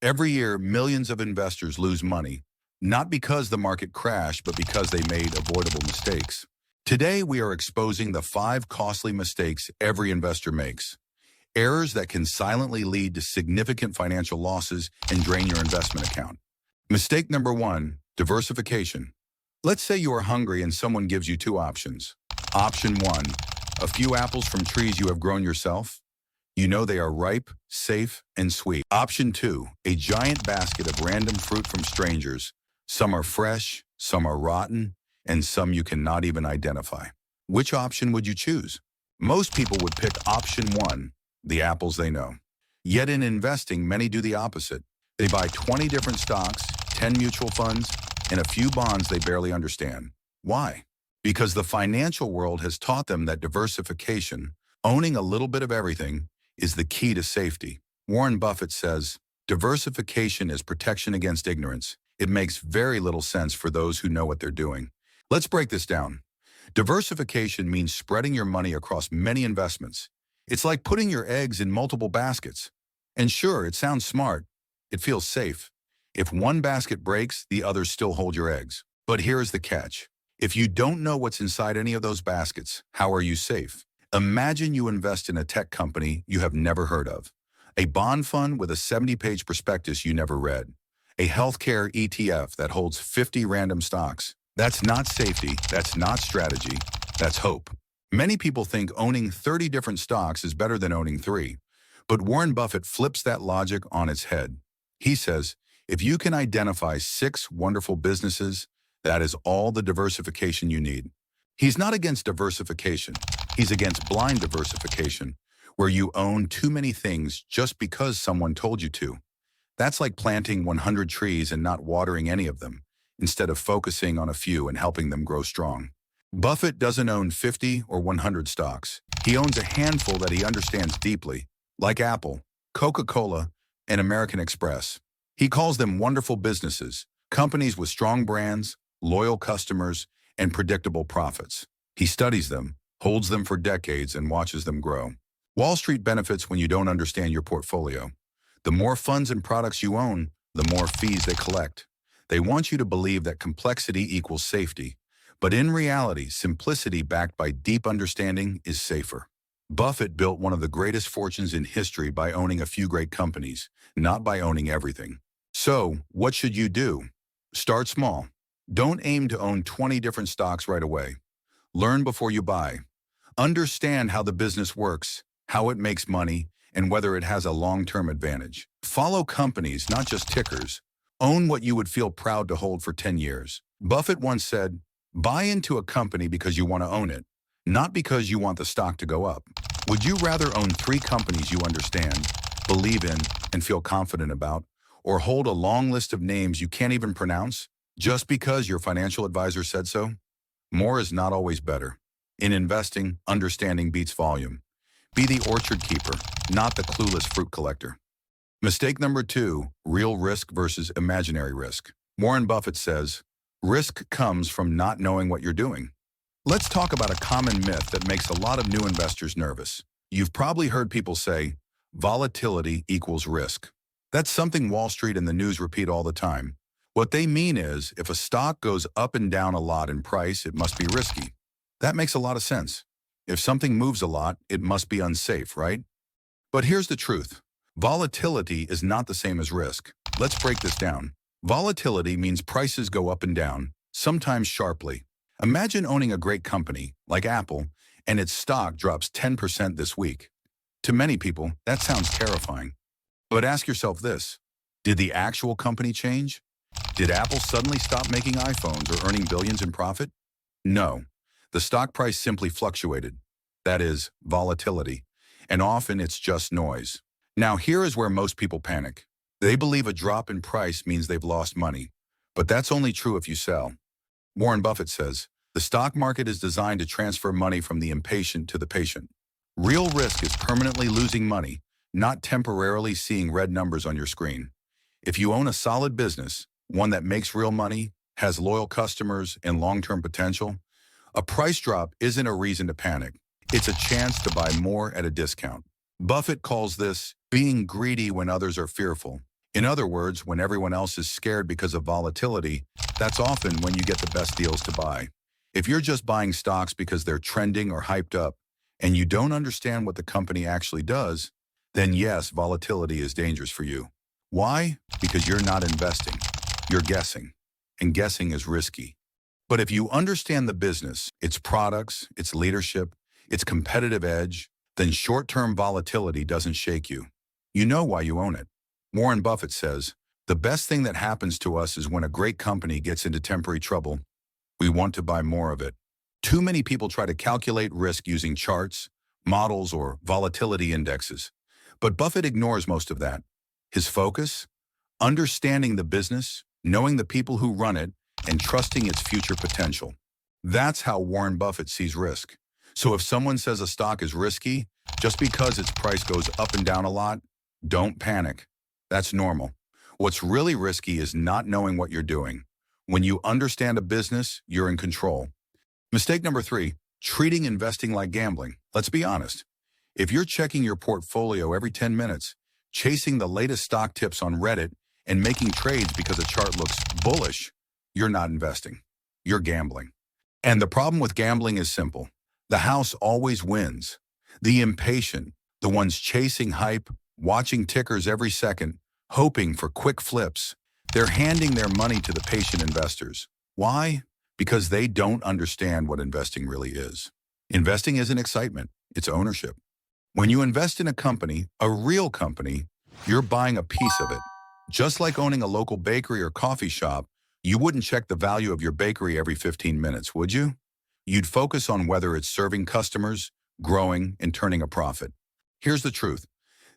Every year, millions of investors lose money, not because the market crashed, but because they made avoidable mistakes. Today, we are exposing the 5 costly mistakes every investor makes. Errors that can silently lead to significant financial losses and drain your investment account. Mistake number 1, diversification. Let's say you are hungry and someone gives you 2 options. Option 1, a few apples from trees you have grown yourself. You know they are ripe, safe, and sweet. Option 2, a giant basket of random fruit from strangers. Some are fresh, some are rotten, and some you cannot even identify. Which option would you choose? Most people would pick option 1, the apples they know. Yet in investing, many do the opposite. They buy 20 different stocks, 10 mutual funds, and a few bonds they barely understand. Why? Because the financial world has taught them that diversification, owning a little bit of everything, is the key to safety. Warren Buffett says, diversification is protection against ignorance. It makes very little sense for those who know what they're doing. Let's break this down. Diversification means spreading your money across many investments. It's like putting your eggs in multiple baskets. And sure, it sounds smart. It feels safe. If one basket breaks, the others still hold your eggs. But here's the catch. If you don't know what's inside any of those baskets, how are you safe? Imagine you invest in a tech company you have never heard of, a bond fund with a 70-page prospectus you never read, a healthcare ETF that holds 50 random stocks. That's not safety, that's not strategy, that's hope. Many people think owning 30 different stocks is better than owning 3, but Warren Buffett flips that logic on its head. He says, if you can identify 6 wonderful businesses, that is all the diversification you need. He's not against diversification. He's against blind diversification, where you own too many things just because someone told you to. That's like planting 100 trees and not watering any of them, instead of focusing on a few and helping them grow strong. Buffett doesn't own 50 or 100 stocks. He owns a handful that he understands deeply, like Apple, Coca-Cola, and American Express. He calls them wonderful businesses, companies with strong brands, loyal customers, and predictable profits. He studies them, holds them for decades, and watches them grow. Wall Street benefits when you don't understand your portfolio. The more funds and products you own, the more fees they collect. They want you to believe that complexity equals safety, but in reality, simplicity backed by deep understanding is safer. Buffett built one of the greatest fortunes in history by owning a few great companies, not by owning everything. So, what should you do? Start small. Don't aim to own 20 different stocks right away. Learn before you buy. Understand how the business works, how it makes money, and whether it has a long-term advantage. Follow companies, not just tickers. Own what you would feel proud to hold for 10 years. Buffett once said, buy into a company because you want to own it, not because you want the stock to go up. Would you rather own 3 companies you understand, believe in, and feel confident about, or hold a long list of names you can't even pronounce just because your financial advisor said so? More is not always better. In investing, understanding beats volume. Be the orchard keeper, not the clueless fruit collector. Mistake number 2, real risk versus imaginary risk. Warren Buffett says, risk comes from not knowing what you're doing. Let's talk about a common myth that makes a lot of new investors nervous. You've probably heard people say, volatility equals risk. That's something Wall Street and the news repeat all the time. What they mean is, if a stock goes up and down a lot in price, it must be risky. That makes a lot of sense. If something moves a lot, it must be unsafe, right? But here's the truth. Volatility is not the same as risk. Let's break this down. Volatility means prices go up and down, sometimes sharply. Imagine owning a great company, like Apple, and its stock drops 10% this week. To many people, that sounds terrifying. But ask yourself this, did the actual company change? Did Apple suddenly stop making iPhones or earning billions in profit? No. The stock price simply fluctuated. That is, volatility. And often it's just noise. Now here is where most people panic. They believe a drop in price means they've lost money. But that's only true if you sell. Warren Buffett says, the stock market is designed to transfer money from the impatient to the patient. Real risk is permanently losing money, not temporarily seeing red numbers on your screen. If you own a solid business, one that makes real money, has loyal customers, and long-term potential, a price drop isn't a reason to panic. It's a chance to buy more at a discount. Buffett calls this being greedy when others are fearful. In other words, when everyone else is scared because of volatility, that's often when you get the best deals to buy. If you're just buying stocks because they're trending or hyped up, and you don't understand what the company actually does, then yes, volatility is dangerous for you. Why? Because you're not investing. You're guessing. And guessing is risky. But if you understand the business, its products, its leadership, its competitive edge, then short-term volatility doesn't shake you. You know why you own it. Warren Buffett says, "The best thing that happens to us is when a great company gets into temporary trouble, we want to buy more of it." Too many people try to calculate risk using charts, models, or volatility indexes. But Buffett ignores most of that. His focus? Understanding the business, knowing the people who run it, and trusting its future potential. That's how Warren Buffett sees risk. So if someone says a stock is risky, just because its price goes up and down a lot, don't panic. That's normal. What's really risky is not knowing what you're doing. When you understand a business, you're in control. Mistake number 3, treating investing like gambling. Let's be honest. If you're checking your portfolio every 10 minutes, chasing the latest stock tips on Reddit, and making trades because a chart looks bullish, you're not investing. You're gambling. And the problem with gambling is simple. The house always wins. The impatient, the ones chasing hype, watching tickers every second, hoping for quick flips, they're handing their money to the patient investors. Why? Because they don't understand what investing really is. Investing isn't excitement, it's ownership. When you invest in a company, a real company, you're buying a piece of it. Just like owning a local bakery or coffee shop, you wouldn't check the value of your bakery every 15 minutes, would you? You'd focus on whether it's serving customers, growing, and turning a profit. Here's the truth.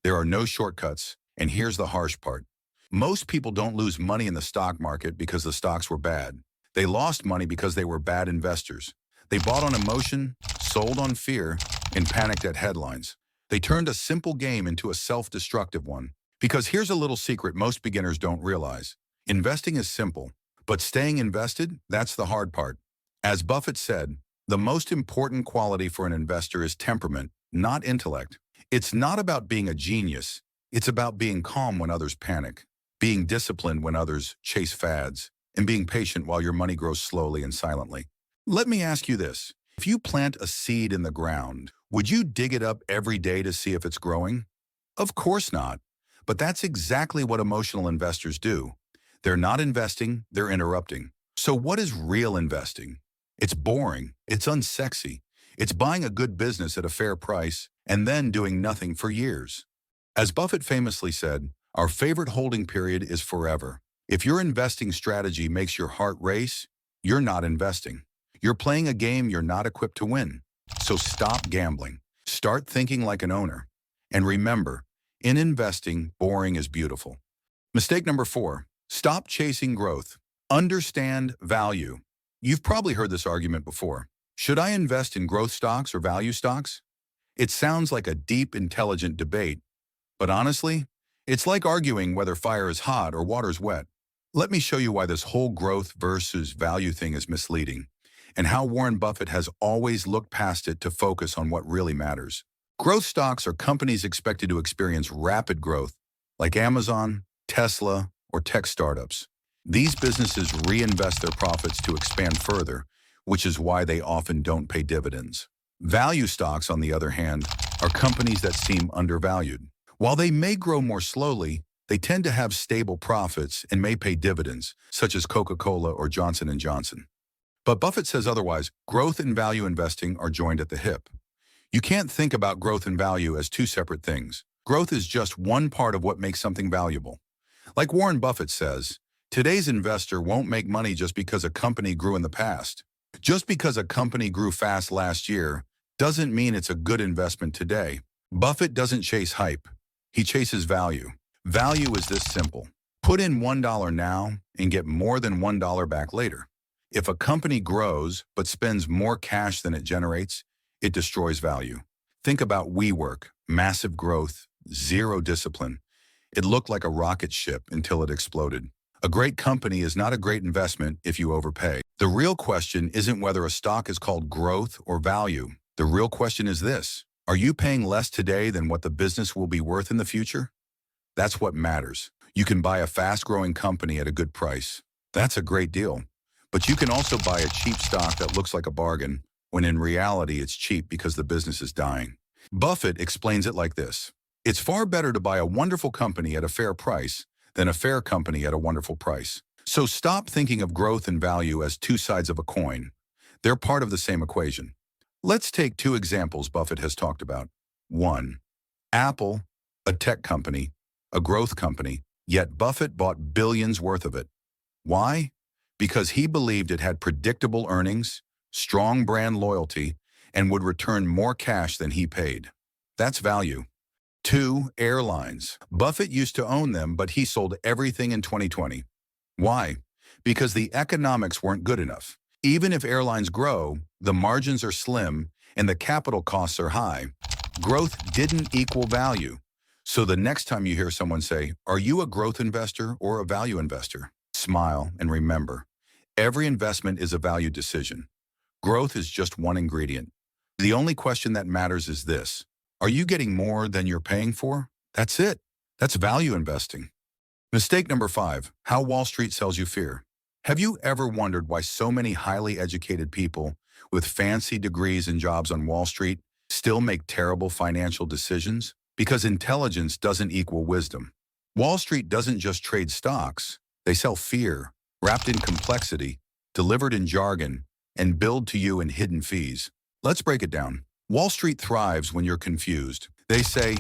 There are no shortcuts, and here's the harsh part. Most people don't lose money in the stock market because the stocks were bad. They lost money because they were bad investors. They bought on emotion, sold on fear, and panicked at headlines. They turned a simple game into a self-destructive one. Because here's a little secret most beginners don't realize. Investing is simple, but staying invested, that's the hard part. As Buffett said, the most important quality for an investor is temperament, not intellect. It's not about being a genius. It's about being calm when others panic, being disciplined when others chase fads, and being patient while your money grows slowly and silently. Let me ask you this. If you plant a seed in the ground, would you dig it up every day to see if it's growing? Of course not. But that's exactly what emotional investors do. They're not investing, they're interrupting. So what is real investing? It's boring, it's unsexy. It's buying a good business at a fair price and then doing nothing for years. As Buffett famously said, our favorite holding period is forever. If your investing strategy makes your heart race, you're not investing. You're playing a game you're not equipped to win. So stop gambling. Start thinking like an owner. And remember, in investing, boring is beautiful. Mistake number 4, stop chasing growth. Understand value. You've probably heard this argument before. Should I invest in growth stocks or value stocks? It sounds like a deep, intelligent debate, but honestly, it's like arguing whether fire is hot or water's wet. Let me show you why this whole growth versus value thing is misleading, and how Warren Buffett has always looked past it to focus on what really matters. Growth stocks are companies expected to experience rapid growth, like Amazon, Tesla, or tech startups. These businesses reinvest their profits to expand further, which is why they often don't pay dividends. Value stocks, on the other hand, are companies that seem undervalued. While they may grow more slowly, they tend to have stable profits and may pay dividends, such as Coca-Cola or Johnson & Johnson. But Buffett says otherwise. Growth and value investing are joined at the hip. You can't think about growth and value as two separate things. Growth is just one part of what makes something valuable. Like Warren Buffett says, today's investor won't make money just because a company grew in the past. Just because a company grew fast last year doesn't mean it's a good investment today. Buffett doesn't chase hype. He chases value. Value is this simple. Put in $1 now and get more than $1 back later. If a company grows but spends more cash than it generates, it destroys value. Think about WeWork, massive growth, zero discipline. It looked like a rocket ship until it exploded. A great company is not a great investment if you overpay. The real question isn't whether a stock is called growth or value. The real question is this: are you paying less today than what the business will be worth in the future? That's what matters. You can buy a fast-growing company at a good price. That's a great deal. But you can also buy a cheap stock that looks like a bargain, when in reality it's cheap because the business is dying. Buffett explains it like this. It's far better to buy a wonderful company at a fair price than a fair company at a wonderful price. So stop thinking of growth and value as two sides of a coin. They're part of the same equation. Let's take two examples Buffett has talked about. 1. Apple, a tech company, a growth company, yet Buffett bought billions worth of it. Why? Because he believed it had predictable earnings, strong brand loyalty, and would return more cash than he paid. That's value. 2. Airlines. Buffett used to own them, but he sold everything in 2020. Why? Because the economics weren't good enough. Even if airlines grow, the margins are slim and the capital costs are high. Growth didn't equal value. So the next time you hear someone say, "Are you a growth investor or a value investor?" Smile and remember, every investment is a value decision. Growth is just one ingredient. The only question that matters is this: are you getting more than you're paying for? That's it. That's value investing. Mistake number 5, how Wall Street sells you fear. Have you ever wondered why so many highly educated people with fancy degrees and jobs on Wall Street still make terrible financial decisions? Because intelligence doesn't equal wisdom. Wall Street doesn't just trade stocks. They sell fear, wrapped in complexity, delivered in jargon, and billed to you in hidden fees. Let's break it down. Wall Street thrives when you're confused. They say,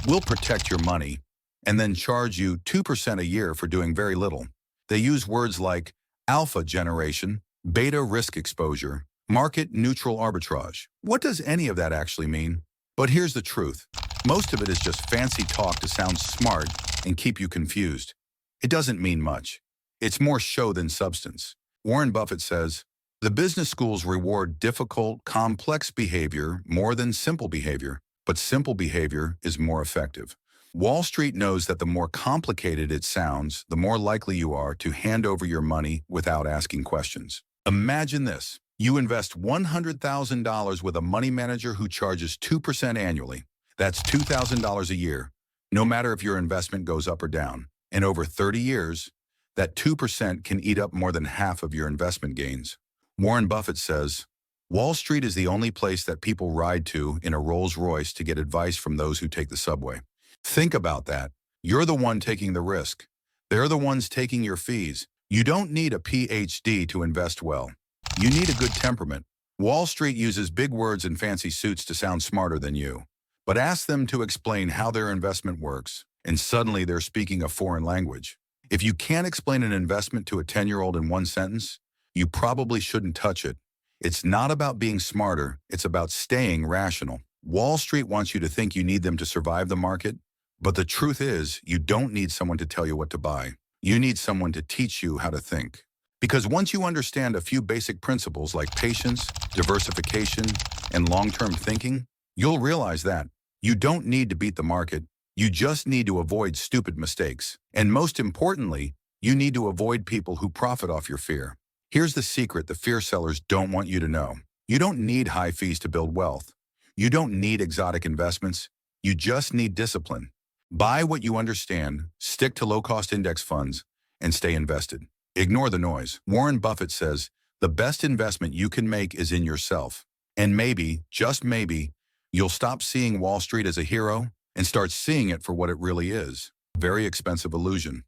"We'll protect your money," and then charge you 2% a year for doing very little. They use words like alpha generation, beta risk exposure, market neutral arbitrage. What does any of that actually mean? But here's the truth. Most of it is just fancy talk to sound smart and keep you confused. It doesn't mean much. It's more show than substance. Warren Buffett says, "The business schools reward difficult, complex behavior more than simple behavior, but simple behavior is more effective." Wall Street knows that the more complicated it sounds, the more likely you are to hand over your money without asking questions. Imagine this. You invest $100,000 with a money manager who charges 2% annually. That's $2,000 a year, no matter if your investment goes up or down. And over 30 years, that 2% can eat up more than half of your investment gains. Warren Buffett says, "Wall Street is the only place that people ride to in a Rolls Royce to get advice from those who take the subway." Think about that. You're the one taking the risk. They're the ones taking your fees. You don't need a PhD to invest well. You need a good temperament. Wall Street uses big words and fancy suits to sound smarter than you. But ask them to explain how their investment works, and suddenly they're speaking a foreign language. If you can't explain an investment to a 10-year-old in one sentence, you probably shouldn't touch it. It's not about being smarter, it's about staying rational. Wall Street wants you to think you need them to survive the market, but the truth is, you don't need someone to tell you what to buy. You need someone to teach you how to think. Because once you understand a few basic principles like patience, diversification, and long-term thinking, you'll realize that you don't need to beat the market. You just need to avoid stupid mistakes. And most importantly, you need to avoid people who profit off your fear. Here's the secret the fear sellers don't want you to know. You don't need high fees to build wealth. You don't need exotic investments. You just need discipline. Buy what you understand, stick to low-cost index funds, and stay invested. Ignore the noise. Warren Buffett says, the best investment you can make is in yourself. And maybe, just maybe, you'll stop seeing Wall Street as a hero and start seeing it for what it really is: a very expensive illusion.